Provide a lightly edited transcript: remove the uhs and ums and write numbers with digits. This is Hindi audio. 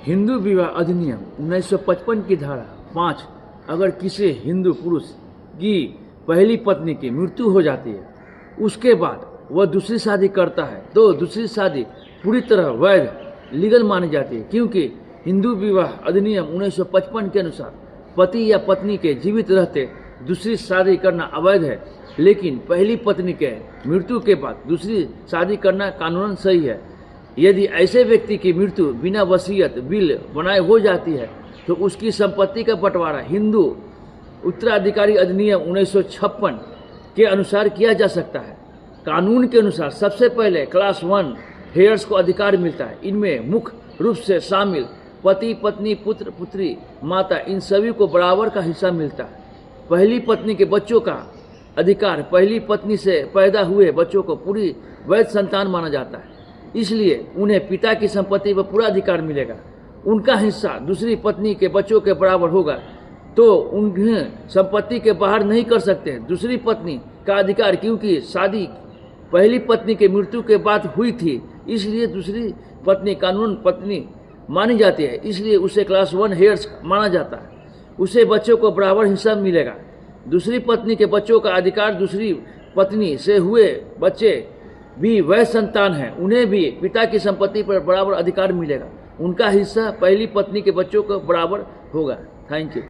हिंदू विवाह अधिनियम 1955 की धारा 5, अगर किसी हिंदू पुरुष की पहली पत्नी की मृत्यु हो जाती है, उसके बाद वह दूसरी शादी करता है तो दूसरी शादी पूरी तरह वैध लीगल मानी जाती है, क्योंकि हिंदू विवाह अधिनियम 1955 के अनुसार पति या पत्नी के जीवित रहते दूसरी शादी करना अवैध है, लेकिन पहली पत्नी के मृत्यु के बाद दूसरी शादी करना कानूनन सही है। यदि ऐसे व्यक्ति की मृत्यु बिना वसीयत बिल बनाए हो जाती है तो उसकी संपत्ति का बंटवारा हिंदू उत्तराधिकारी अधिनियम 1956 के अनुसार किया जा सकता है। कानून के अनुसार सबसे पहले क्लास 1 हेयर्स को अधिकार मिलता है। इनमें मुख्य रूप से शामिल पति, पत्नी, पुत्र, पुत्री, माता, इन सभी को बराबर का हिस्सा मिलता है। पहली पत्नी के बच्चों का अधिकार पहली पत्नी से पैदा हुए बच्चों को पूरी वैध संतान माना जाता है, इसलिए उन्हें पिता की संपत्ति पर पूरा अधिकार मिलेगा। उनका हिस्सा दूसरी पत्नी के बच्चों के बराबर होगा तो उन्हें संपत्ति के बाहर नहीं कर सकते। दूसरी पत्नी का अधिकार, क्योंकि शादी पहली पत्नी के मृत्यु के बाद हुई थी, इसलिए दूसरी पत्नी कानून पत्नी मानी जाती है, इसलिए उसे क्लास 1 हेयर्स माना जाता है। उसे बच्चों को बराबर हिस्सा मिलेगा। दूसरी पत्नी के बच्चों का अधिकार दूसरी पत्नी से हुए बच्चे भी वह संतान है, उन्हें भी पिता की संपत्ति पर बराबर अधिकार मिलेगा। उनका हिस्सा पहली पत्नी के बच्चों को बराबर होगा। Thank you.